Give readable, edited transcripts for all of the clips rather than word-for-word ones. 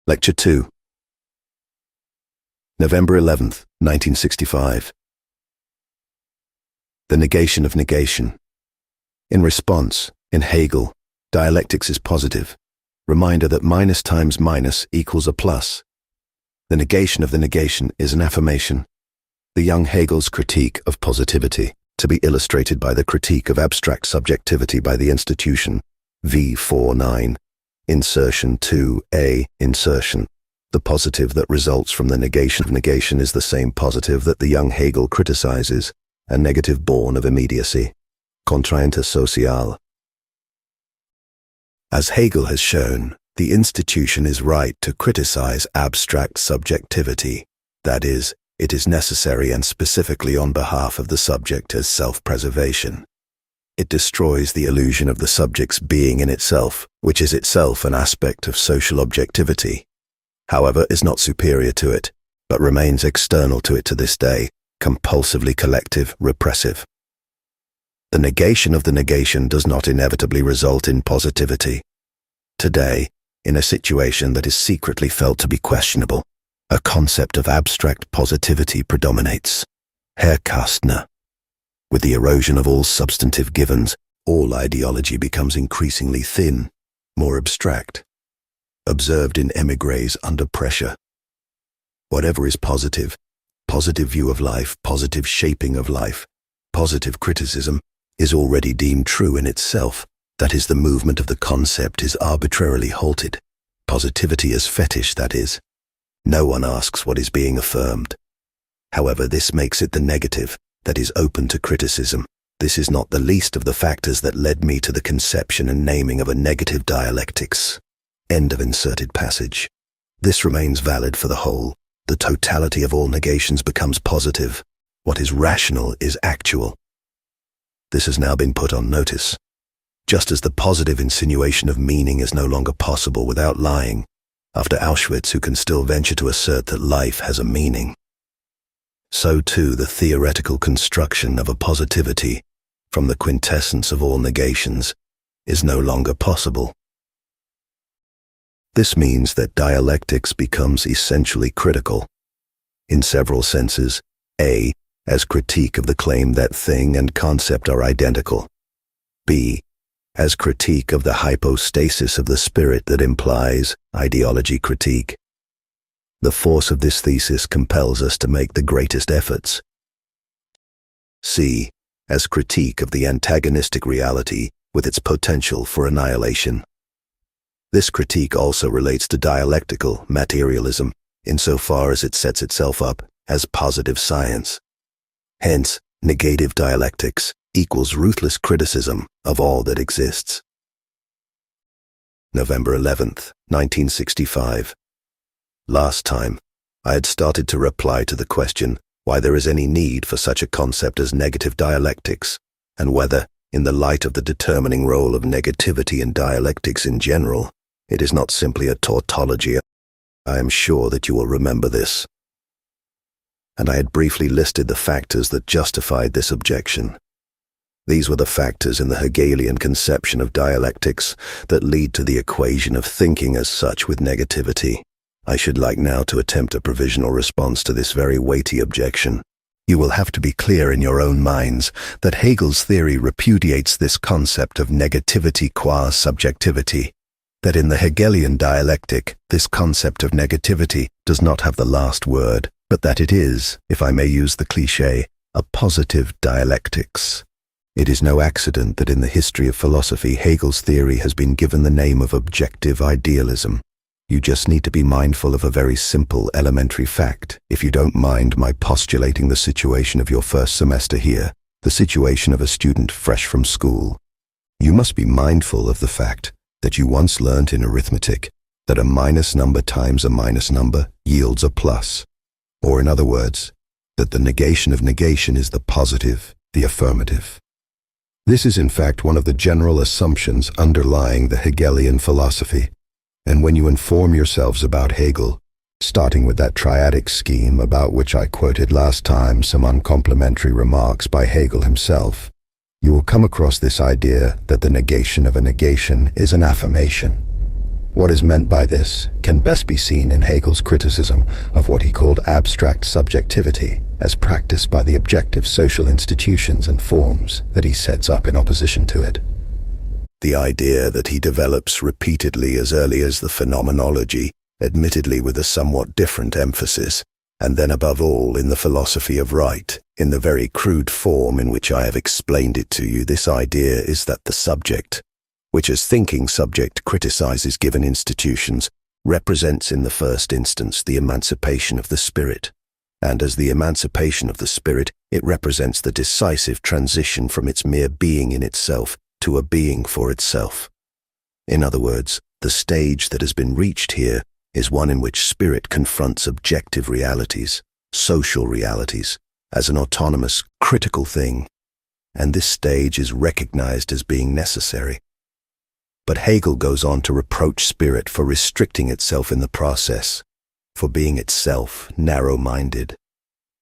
Lecture 2. November 11th, 1965. The negation of negation. In response, in Hegel, dialectics is positive. Reminder that minus times minus equals a plus. The negation of the negation is an affirmation. The young Hegel's critique of positivity, to be illustrated by the critique of abstract subjectivity by the institution, V49. Insertion 2a. Insertion. The positive that results from the negation of negation is the same positive that the young Hegel criticizes, a negative born of immediacy. Contrainte sociale. As Hegel has shown, the institution is right to criticize abstract subjectivity. That is, it is necessary and specifically on behalf of the subject as self-preservation. It destroys the illusion of the subject's being in itself, which is itself an aspect of social objectivity. However, is not superior to it, but remains external to it to this day, compulsively collective, repressive. The negation of the negation does not inevitably result in positivity. Today, in a situation that is secretly felt to be questionable, a concept of abstract positivity predominates. Herr Kastner. With the erosion of all substantive givens, all ideology becomes increasingly thin, more abstract. Observed in émigrés under pressure. Whatever is positive, positive view of life, positive shaping of life, positive criticism, is already deemed true in itself. That is, the movement of the concept is arbitrarily halted. Positivity is fetish, that is. No one asks what is being affirmed. However, this makes it the negative, that is open to criticism. This is not the least of the factors that led me to the conception and naming of a negative dialectics. End of inserted passage. This remains valid for the whole. The totality of all negations becomes positive. What is rational is actual. This has now been put on notice. Just as the positive insinuation of meaning is no longer possible without lying, after Auschwitz who can still venture to assert that life has a meaning, so too the theoretical construction of a positivity from the quintessence of all negations is no longer possible. This means that dialectics becomes essentially critical, in several senses. A. As critique of the claim that thing and concept are identical. B. As critique of the hypostasis of the spirit that implies ideology critique. The force of this thesis compels us to make the greatest efforts. C. As critique of the antagonistic reality with its potential for annihilation. This critique also relates to dialectical materialism, insofar as it sets itself up as positive science. Hence, negative dialectics equals ruthless criticism of all that exists. November 11th, 1965. Last time, I had started to reply to the question why there is any need for such a concept as negative dialectics, and whether, in the light of the determining role of negativity in dialectics in general, it is not simply a tautology. I am sure that you will remember this. And I had briefly listed the factors that justified this objection. These were the factors in the Hegelian conception of dialectics that lead to the equation of thinking as such with negativity. I should like now to attempt a provisional response to this very weighty objection. You will have to be clear in your own minds that Hegel's theory repudiates this concept of negativity qua subjectivity, that in the Hegelian dialectic, this concept of negativity does not have the last word, but that it is, if I may use the cliché, a positive dialectics. It is no accident that in the history of philosophy, Hegel's theory has been given the name of objective idealism. You just need to be mindful of a very simple elementary fact, if you don't mind my postulating the situation of your first semester here, the situation of a student fresh from school. You must be mindful of the fact that you once learnt in arithmetic that a minus number times a minus number yields a plus. Or in other words, that the negation of negation is the positive, the affirmative. This is in fact one of the general assumptions underlying the Hegelian philosophy. And when you inform yourselves about Hegel, starting with that triadic scheme about which I quoted last time some uncomplimentary remarks by Hegel himself, you will come across this idea that the negation of a negation is an affirmation. What is meant by this can best be seen in Hegel's criticism of what he called abstract subjectivity as practiced by the objective social institutions and forms that he sets up in opposition to it. The idea that he develops repeatedly as early as the phenomenology, admittedly with a somewhat different emphasis, and then above all in the philosophy of right, in the very crude form in which I have explained it to you. This idea is that the subject, which as thinking subject criticizes given institutions, represents in the first instance the emancipation of the spirit, and as the emancipation of the spirit, it represents the decisive transition from its mere being in itself to a being for itself. In other words, the stage that has been reached here is one in which spirit confronts objective realities, social realities, as an autonomous, critical thing, and this stage is recognized as being necessary. But Hegel goes on to reproach spirit for restricting itself in the process, for being itself narrow-minded.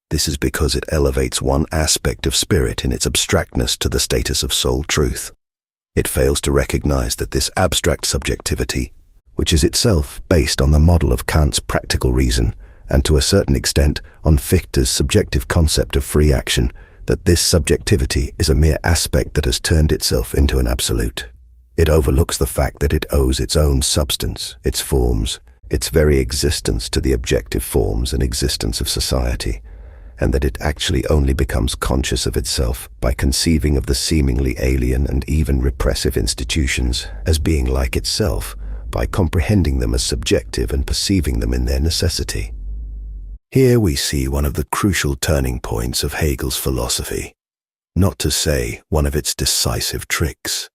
This is because it elevates one aspect of spirit in its abstractness to the status of sole truth. It fails to recognize that this abstract subjectivity, which is itself based on the model of Kant's practical reason, and to a certain extent on Fichte's subjective concept of free action, that this subjectivity is a mere aspect that has turned itself into an absolute. It overlooks the fact that it owes its own substance, its forms, its very existence to the objective forms and existence of society, and that it actually only becomes conscious of itself by conceiving of the seemingly alien and even repressive institutions as being like itself, by comprehending them as subjective and perceiving them in their necessity. Here we see one of the crucial turning points of Hegel's philosophy, not to say one of its decisive tricks.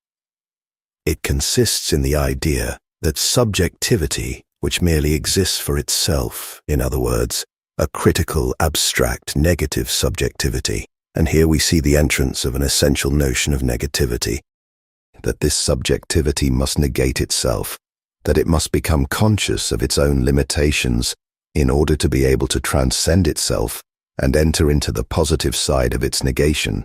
It consists in the idea that subjectivity, which merely exists for itself, in other words, a critical, abstract, negative subjectivity, and here we see the entrance of an essential notion of negativity, that this subjectivity must negate itself, that it must become conscious of its own limitations in order to be able to transcend itself and enter into the positive side of its negation,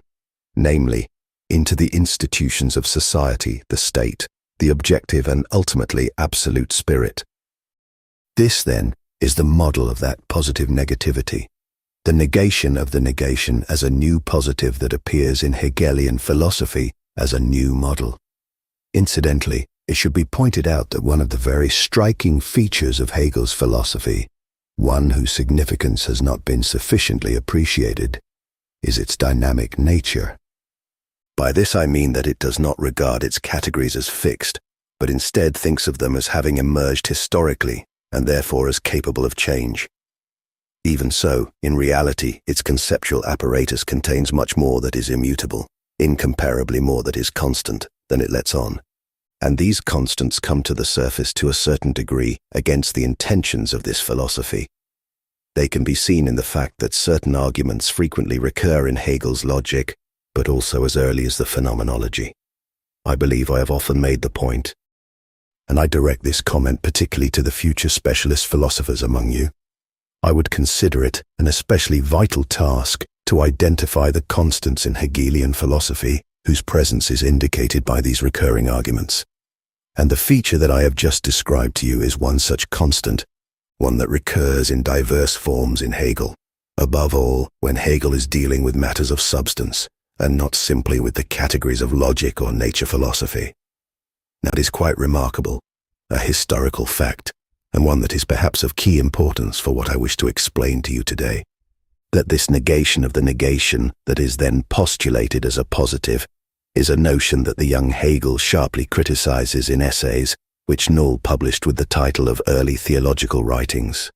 namely, into the institutions of society, the state, the objective and ultimately absolute spirit. This, then, is the model of that positive negativity, the negation of the negation as a new positive that appears in Hegelian philosophy as a new model. Incidentally, it should be pointed out that one of the very striking features of Hegel's philosophy, one whose significance has not been sufficiently appreciated, is its dynamic nature. By this I mean that it does not regard its categories as fixed, but instead thinks of them as having emerged historically, and therefore as capable of change. Even so, in reality, its conceptual apparatus contains much more that is immutable, incomparably more that is constant, than it lets on. And these constants come to the surface to a certain degree against the intentions of this philosophy. They can be seen in the fact that certain arguments frequently recur in Hegel's logic, but also as early as the phenomenology. I believe I have often made the point, and I direct this comment particularly to the future specialist philosophers among you. I would consider it an especially vital task to identify the constants in Hegelian philosophy whose presence is indicated by these recurring arguments. And the feature that I have just described to you is one such constant, one that recurs in diverse forms in Hegel, above all when Hegel is dealing with matters of substance, and not simply with the categories of logic or nature philosophy. Now it is quite remarkable, a historical fact, and one that is perhaps of key importance for what I wish to explain to you today, that this negation of the negation that is then postulated as a positive is a notion that the young Hegel sharply criticizes in essays which Null published with the title of Early Theological Writings.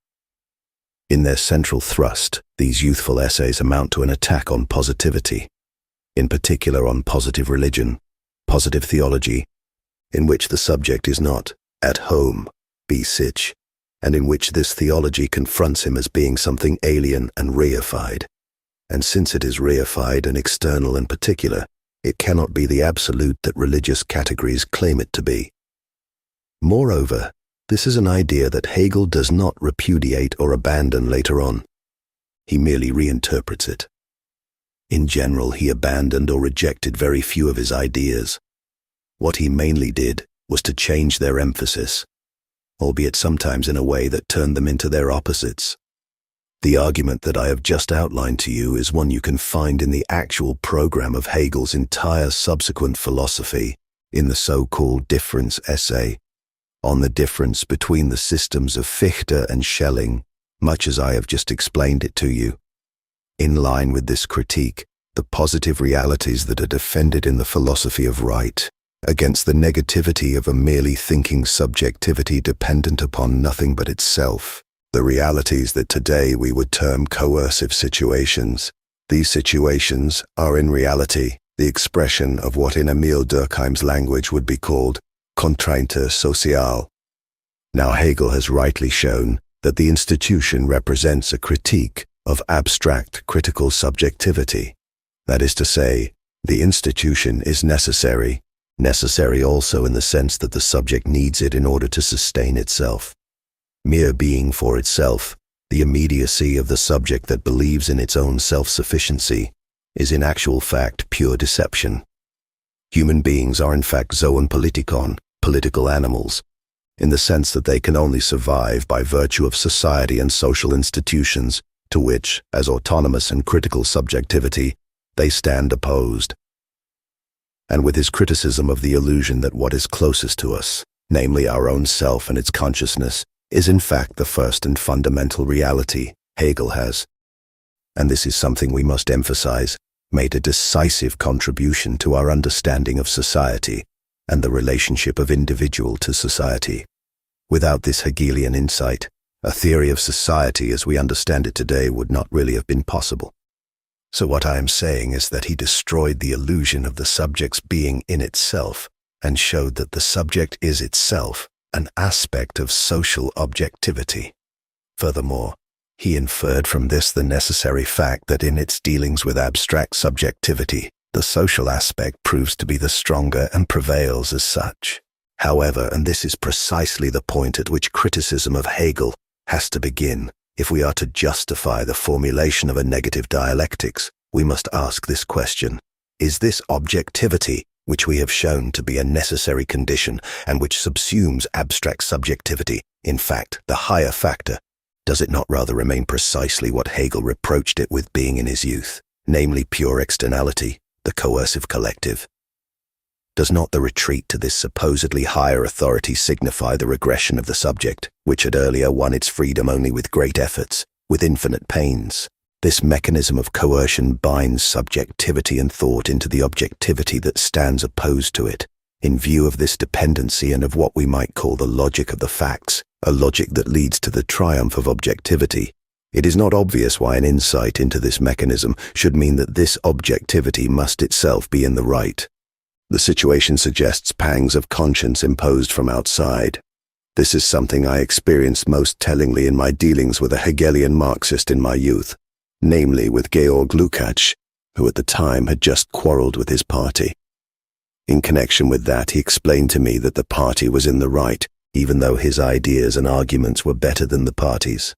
In their central thrust, these youthful essays amount to an attack on positivity, in particular on positive religion, positive theology, in which the subject is not at home, be sich, and in which this theology confronts him as being something alien and reified. And since it is reified and external and particular, it cannot be the absolute that religious categories claim it to be. Moreover, this is an idea that Hegel does not repudiate or abandon later on. He merely reinterprets it. In general, he abandoned or rejected very few of his ideas. What he mainly did was to change their emphasis, albeit sometimes in a way that turned them into their opposites. The argument that I have just outlined to you is one you can find in the actual program of Hegel's entire subsequent philosophy, in the so-called difference essay, on the difference between the systems of Fichte and Schelling, much as I have just explained it to you. In line with this critique, the positive realities that are defended in the philosophy of right, against the negativity of a merely thinking subjectivity dependent upon nothing but itself, the realities that today we would term coercive situations. These situations are in reality the expression of what in Emile Durkheim's language would be called contrainte sociale. Now Hegel has rightly shown that the institution represents a critique of abstract critical subjectivity. That is to say, the institution is necessary also in the sense that the subject needs it in order to sustain itself. Mere being for itself, the immediacy of the subject that believes in its own self-sufficiency, is in actual fact pure deception. Human beings are in fact zoon politikon, political animals, in the sense that they can only survive by virtue of society and social institutions to which, as autonomous and critical subjectivity, they stand opposed. And with his criticism of the illusion that what is closest to us, namely our own self and its consciousness, is in fact the first and fundamental reality, Hegel has, and this is something we must emphasize, made a decisive contribution to our understanding of society and the relationship of individual to society. Without this Hegelian insight, a theory of society as we understand it today would not really have been possible. So what I am saying is that he destroyed the illusion of the subject's being in itself and showed that the subject is itself an aspect of social objectivity. Furthermore, he inferred from this the necessary fact that in its dealings with abstract subjectivity, the social aspect proves to be the stronger and prevails as such. However, and this is precisely the point at which criticism of Hegel has to begin, if we are to justify the formulation of a negative dialectics, we must ask this question: is this objectivity, which we have shown to be a necessary condition and which subsumes abstract subjectivity, in fact the higher factor, does it not rather remain precisely what Hegel reproached it with being in his youth, namely pure externality, the coercive collective? Does not the retreat to this supposedly higher authority signify the regression of the subject, which had earlier won its freedom only with great efforts, with infinite pains? This mechanism of coercion binds subjectivity and thought into the objectivity that stands opposed to it. In view of this dependency and of what we might call the logic of the facts, a logic that leads to the triumph of objectivity, it is not obvious why an insight into this mechanism should mean that this objectivity must itself be in the right. The situation suggests pangs of conscience imposed from outside. This is something I experienced most tellingly in my dealings with a Hegelian Marxist in my youth, namely with Georg Lukács, who at the time had just quarreled with his party. In connection with that, he explained to me that the party was in the right, even though his ideas and arguments were better than the party's.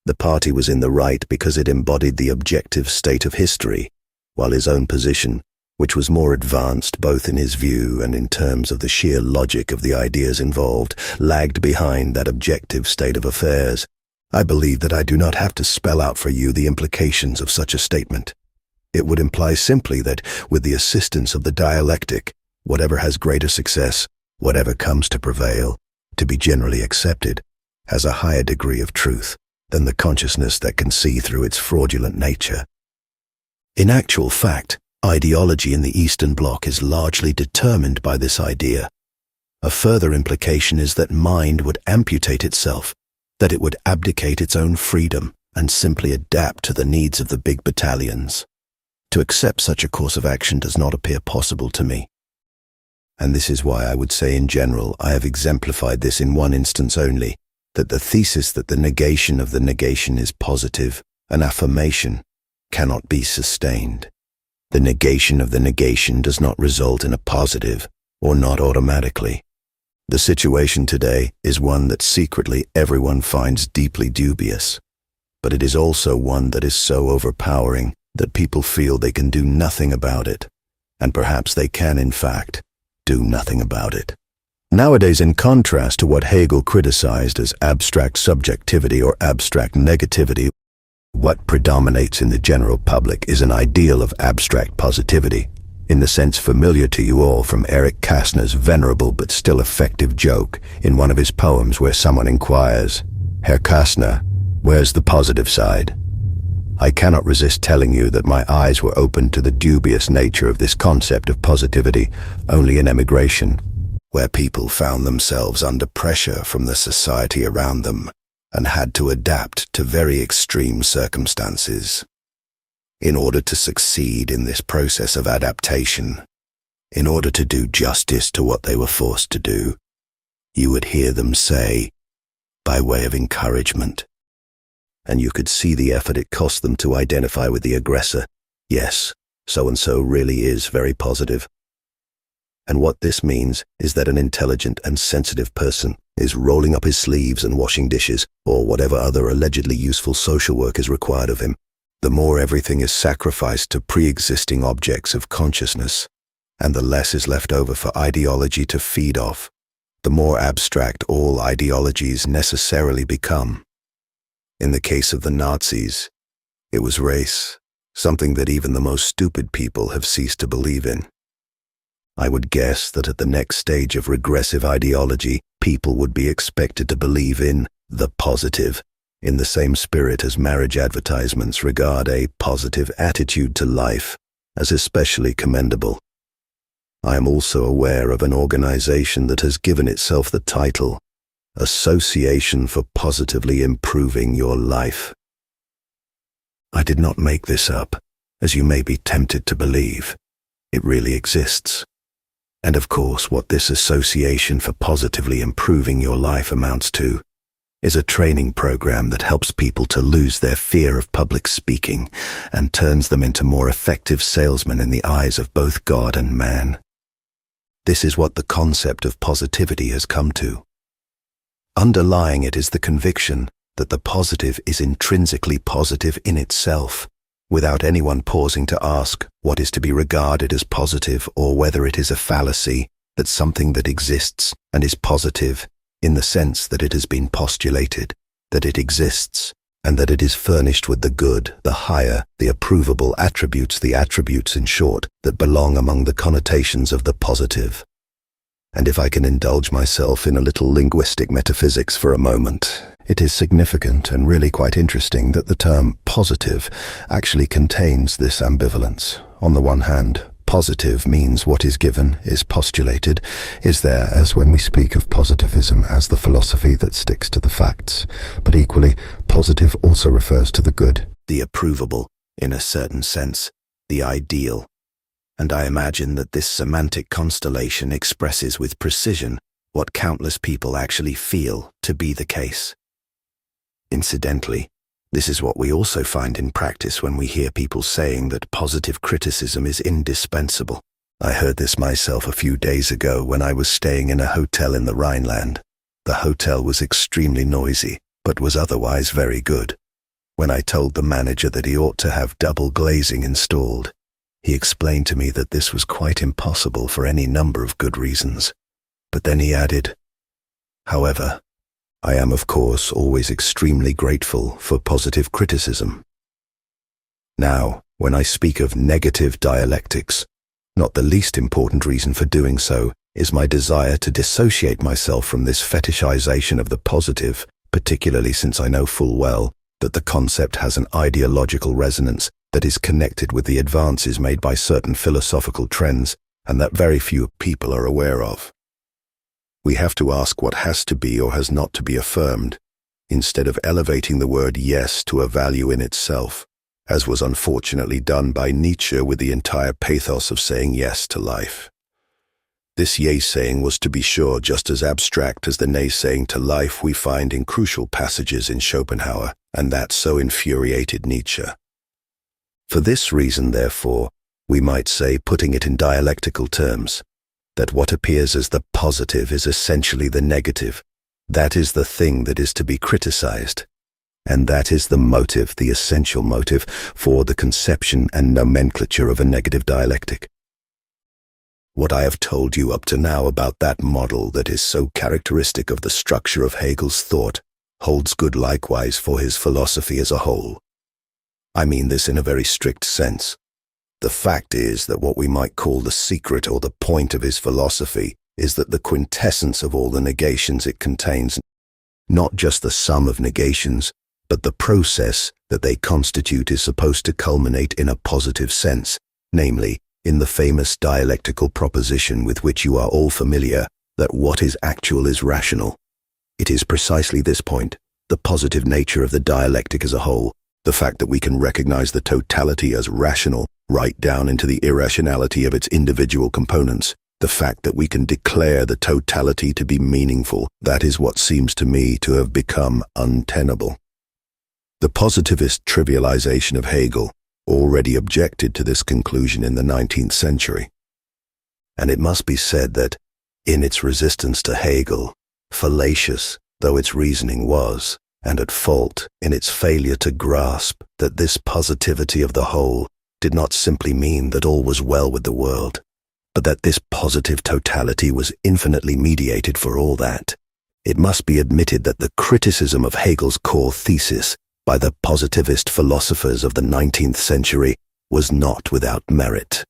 The party was in the right because it embodied the objective state of history, while his own position, which was more advanced both in his view and in terms of the sheer logic of the ideas involved, lagged behind that objective state of affairs. I believe that I do not have to spell out for you the implications of such a statement. It would imply simply that, with the assistance of the dialectic, whatever has greater success, whatever comes to prevail, to be generally accepted, has a higher degree of truth than the consciousness that can see through its fraudulent nature. In actual fact, ideology in the Eastern Bloc is largely determined by this idea. A further implication is that mind would amputate itself, that it would abdicate its own freedom and simply adapt to the needs of the big battalions. To accept such a course of action does not appear possible to me. And this is why I would say in general I have exemplified this in one instance only, that the thesis that the negation of the negation is positive, an affirmation, cannot be sustained. The negation of the negation does not result in a positive, or not automatically. The situation today is one that secretly everyone finds deeply dubious, but it is also one that is so overpowering that people feel they can do nothing about it, and perhaps they can in fact do nothing about it. Nowadays, in contrast to what Hegel criticized as abstract subjectivity or abstract negativity, what predominates in the general public is an ideal of abstract positivity, in the sense familiar to you all from Eric Kastner's venerable but still effective joke in one of his poems where someone inquires, "Herr Kastner, where's the positive side?" I cannot resist telling you that my eyes were opened to the dubious nature of this concept of positivity only in emigration, where people found themselves under pressure from the society around them and had to adapt to very extreme circumstances. In order to succeed in this process of adaptation, in order to do justice to what they were forced to do, you would hear them say, by way of encouragement, and you could see the effort it cost them to identify with the aggressor, "Yes, so-and-so really is very positive." And what this means is that an intelligent and sensitive person is rolling up his sleeves and washing dishes, or whatever other allegedly useful social work is required of him. The more everything is sacrificed to pre-existing objects of consciousness, and the less is left over for ideology to feed off, the more abstract all ideologies necessarily become. In the case of the Nazis, it was race, something that even the most stupid people have ceased to believe in. I would guess that at the next stage of regressive ideology, people would be expected to believe in the positive, in the same spirit as marriage advertisements regard a positive attitude to life as especially commendable. I am also aware of an organization that has given itself the title Association for Positively Improving Your Life. I did not make this up, as you may be tempted to believe. It really exists. And of course, what this Association for Positively Improving Your Life amounts to is a training program that helps people to lose their fear of public speaking and turns them into more effective salesmen in the eyes of both God and man. This is what the concept of positivity has come to. Underlying it is the conviction that the positive is intrinsically positive in itself, without anyone pausing to ask what is to be regarded as positive or whether it is a fallacy that something that exists and is positive in the sense that it has been postulated, that it exists, and that it is furnished with the good, the higher, the approvable attributes, the attributes, in short, that belong among the connotations of the positive. And if I can indulge myself in a little linguistic metaphysics for a moment, it is significant and really quite interesting that the term positive actually contains this ambivalence. On the one hand, positive means what is given, is postulated, is there, as when we speak of positivism as the philosophy that sticks to the facts. But equally, positive also refers to the good, the approvable, in a certain sense, the ideal. And I imagine that this semantic constellation expresses with precision what countless people actually feel to be the case. Incidentally, this is what we also find in practice when we hear people saying that positive criticism is indispensable. I heard this myself a few days ago when I was staying in a hotel in the Rhineland. The hotel was extremely noisy, but was otherwise very good. When I told the manager that he ought to have double glazing installed, he explained to me that this was quite impossible for any number of good reasons. But then he added, "However, I am of course always extremely grateful for positive criticism." Now, when I speak of negative dialectics, not the least important reason for doing so is my desire to dissociate myself from this fetishization of the positive, particularly since I know full well that the concept has an ideological resonance that is connected with the advances made by certain philosophical trends and that very few people are aware of. We have to ask what has to be or has not to be affirmed, instead of elevating the word yes to a value in itself, as was unfortunately done by Nietzsche with the entire pathos of saying yes to life. This yea-saying was, to be sure, just as abstract as the nay-saying to life we find in crucial passages in Schopenhauer, and that so infuriated Nietzsche. For this reason, therefore, we might say, putting it in dialectical terms, that what appears as the positive is essentially the negative. That is the thing that is to be criticized. And that is the motive, the essential motive, for the conception and nomenclature of a negative dialectic. What I have told you up to now about that model that is so characteristic of the structure of Hegel's thought holds good likewise for his philosophy as a whole. I mean this in a very strict sense. The fact is that what we might call the secret or the point of his philosophy is that the quintessence of all the negations it contains, not just the sum of negations, but the process that they constitute, is supposed to culminate in a positive sense, namely, in the famous dialectical proposition with which you are all familiar, that what is actual is rational. It is precisely this point, the positive nature of the dialectic as a whole, the fact that we can recognize the totality as rational, right down into the irrationality of its individual components, the fact that we can declare the totality to be meaningful, that is what seems to me to have become untenable. The positivist trivialization of Hegel already objected to this conclusion in the 19th century. And it must be said that, in its resistance to Hegel, fallacious though its reasoning was, and at fault in its failure to grasp that this positivity of the whole did not simply mean that all was well with the world, but that this positive totality was infinitely mediated for all that, it must be admitted that the criticism of Hegel's core thesis by the positivist philosophers of the 19th century was not without merit.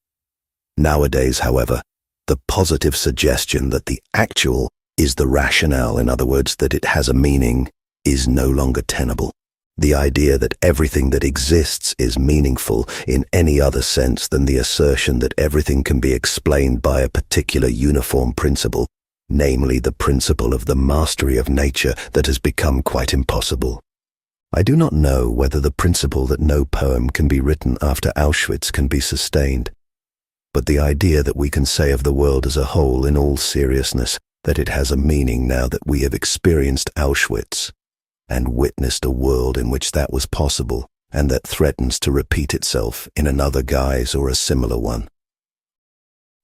Nowadays, however, the positive suggestion that the actual is the rationale, in other words, that it has a meaning, is no longer tenable. The idea that everything that exists is meaningful in any other sense than the assertion that everything can be explained by a particular uniform principle, namely the principle of the mastery of nature, that has become quite impossible. I do not know whether the principle that no poem can be written after Auschwitz can be sustained, but the idea that we can say of the world as a whole in all seriousness that it has a meaning now that we have experienced Auschwitz and witnessed a world in which that was possible and that threatens to repeat itself in another guise or a similar one.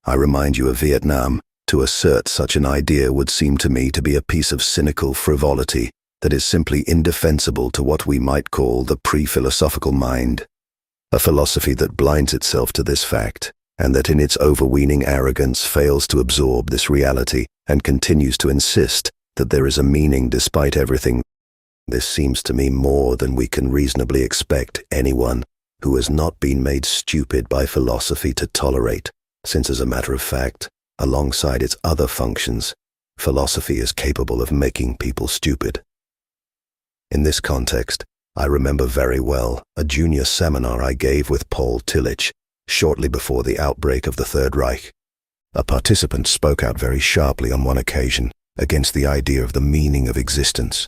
I remind you of Vietnam. To assert such an idea would seem to me to be a piece of cynical frivolity that is simply indefensible to what we might call the pre-philosophical mind, a philosophy that blinds itself to this fact, and that in its overweening arrogance fails to absorb this reality and continues to insist that there is a meaning despite everything. This seems to me more than we can reasonably expect anyone who has not been made stupid by philosophy to tolerate, since, as a matter of fact, alongside its other functions, philosophy is capable of making people stupid. In this context, I remember very well a junior seminar I gave with Paul Tillich shortly before the outbreak of the Third Reich. A participant spoke out very sharply on one occasion against the idea of the meaning of existence.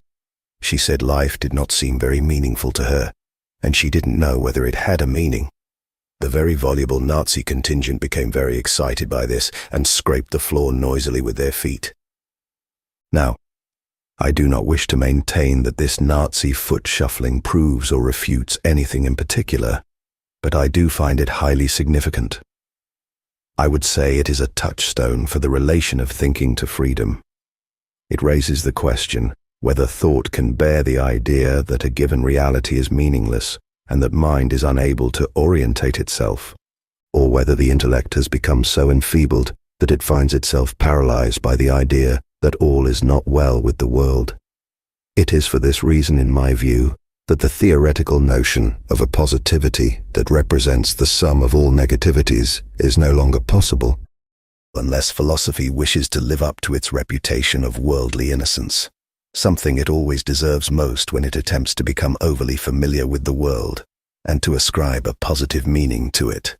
She said life did not seem very meaningful to her, and she didn't know whether it had a meaning. The very voluble Nazi contingent became very excited by this and scraped the floor noisily with their feet. Now, I do not wish to maintain that this Nazi foot shuffling proves or refutes anything in particular, but I do find it highly significant. I would say it is a touchstone for the relation of thinking to freedom. It raises the question whether thought can bear the idea that a given reality is meaningless and that mind is unable to orientate itself, or whether the intellect has become so enfeebled that it finds itself paralyzed by the idea that all is not well with the world. It is for this reason, in my view, that the theoretical notion of a positivity that represents the sum of all negativities is no longer possible, unless philosophy wishes to live up to its reputation of worldly innocence, something it always deserves most when it attempts to become overly familiar with the world and to ascribe a positive meaning to it.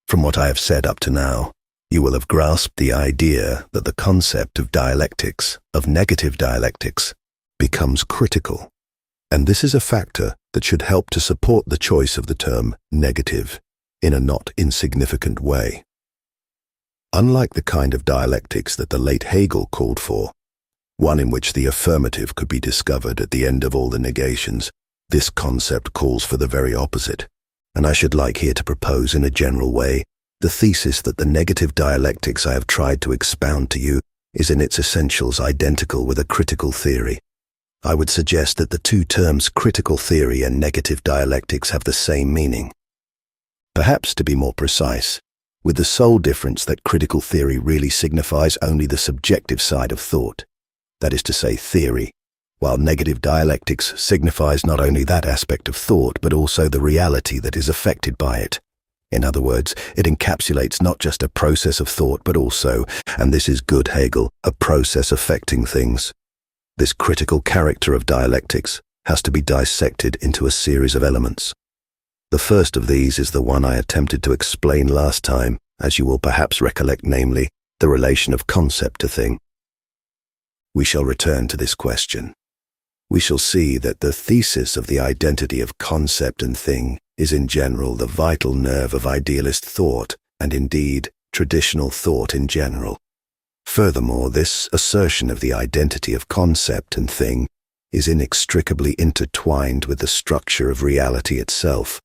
From what I have said up to now, you will have grasped the idea that the concept of dialectics, of negative dialectics, becomes critical, and this is a factor that should help to support the choice of the term negative in a not insignificant way. Unlike the kind of dialectics that the late Hegel called for, one in which the affirmative could be discovered at the end of all the negations, this concept calls for the very opposite, and I should like here to propose in a general way the thesis that the negative dialectics I have tried to expound to you is in its essentials identical with a critical theory. I would suggest that the two terms critical theory and negative dialectics have the same meaning. Perhaps, to be more precise, with the sole difference that critical theory really signifies only the subjective side of thought, that is to say, theory, while negative dialectics signifies not only that aspect of thought but also the reality that is affected by it. In other words, it encapsulates not just a process of thought but also, and this is good Hegel, a process affecting things. This critical character of dialectics has to be dissected into a series of elements. The first of these is the one I attempted to explain last time, as you will perhaps recollect, namely, the relation of concept to thing. We shall return to this question. We shall see that the thesis of the identity of concept and thing is in general the vital nerve of idealist thought, and indeed traditional thought in general. Furthermore, this assertion of the identity of concept and thing is inextricably intertwined with the structure of reality itself.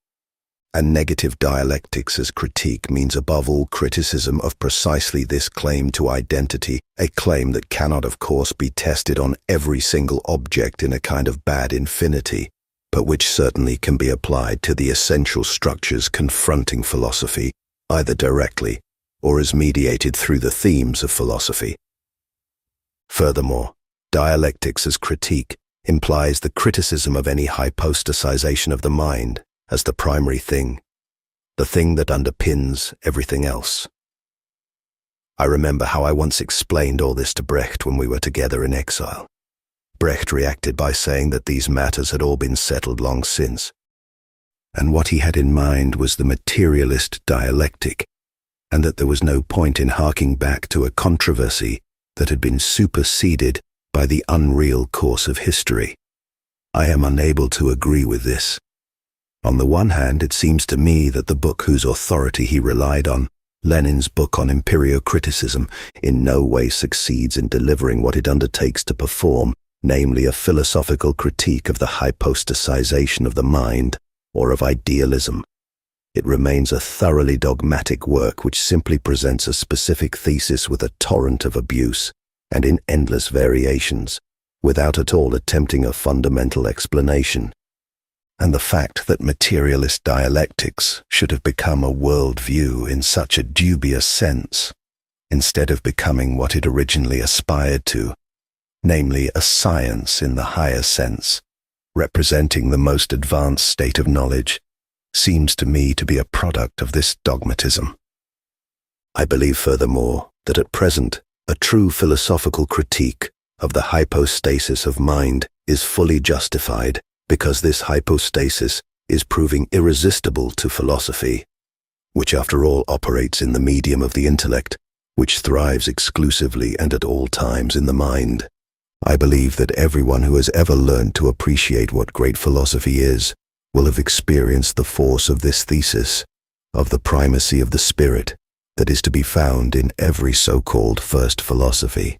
And negative dialectics as critique means above all criticism of precisely this claim to identity, a claim that cannot of course be tested on every single object in a kind of bad infinity, but which certainly can be applied to the essential structures confronting philosophy, either directly or as mediated through the themes of philosophy. Furthermore, dialectics as critique implies the criticism of any hypostasization of the mind as the primary thing, the thing that underpins everything else. I remember how I once explained all this to Brecht when we were together in exile. Brecht reacted by saying that these matters had all been settled long since, and what he had in mind was the materialist dialectic, and that there was no point in harking back to a controversy that had been superseded by the unreal course of history. I am unable to agree with this. On the one hand, it seems to me that the book whose authority he relied on, Lenin's book on empirio-criticism, in no way succeeds in delivering what it undertakes to perform, namely a philosophical critique of the hypostasization of the mind, or of idealism. It remains a thoroughly dogmatic work which simply presents a specific thesis with a torrent of abuse, and in endless variations, without at all attempting a fundamental explanation. And the fact that materialist dialectics should have become a worldview in such a dubious sense, instead of becoming what it originally aspired to, namely a science in the higher sense, representing the most advanced state of knowledge, seems to me to be a product of this dogmatism. I believe furthermore that at present a true philosophical critique of the hypostasis of mind is fully justified because this hypostasis is proving irresistible to philosophy, which after all operates in the medium of the intellect, which thrives exclusively and at all times in the mind. I believe that everyone who has ever learned to appreciate what great philosophy is will have experienced the force of this thesis, of the primacy of the spirit that is to be found in every so-called first philosophy,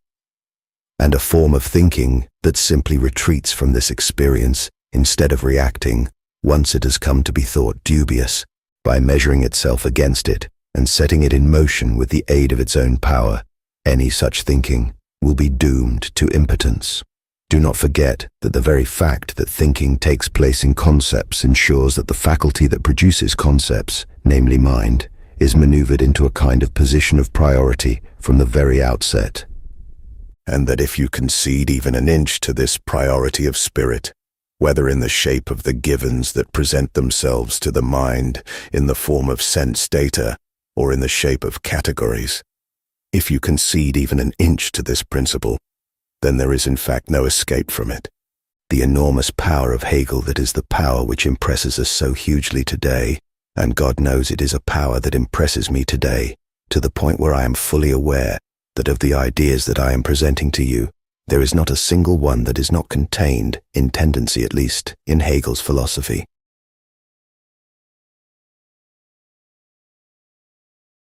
and a form of thinking that simply retreats from this experience instead of reacting, once it has come to be thought dubious, by measuring itself against it and setting it in motion with the aid of its own power. Any such thinking will be doomed to impotence. Do not forget that the very fact that thinking takes place in concepts ensures that the faculty that produces concepts, namely mind, is maneuvered into a kind of position of priority from the very outset. And that if you concede even an inch to this priority of spirit, whether in the shape of the givens that present themselves to the mind in the form of sense data or in the shape of categories, if you concede even an inch to this principle, then there is in fact no escape from it. The enormous power of Hegel that is the power which impresses us so hugely today, and God knows it is a power that impresses me today, to the point where I am fully aware that of the ideas that I am presenting to you, there is not a single one that is not contained, in tendency at least, in Hegel's philosophy.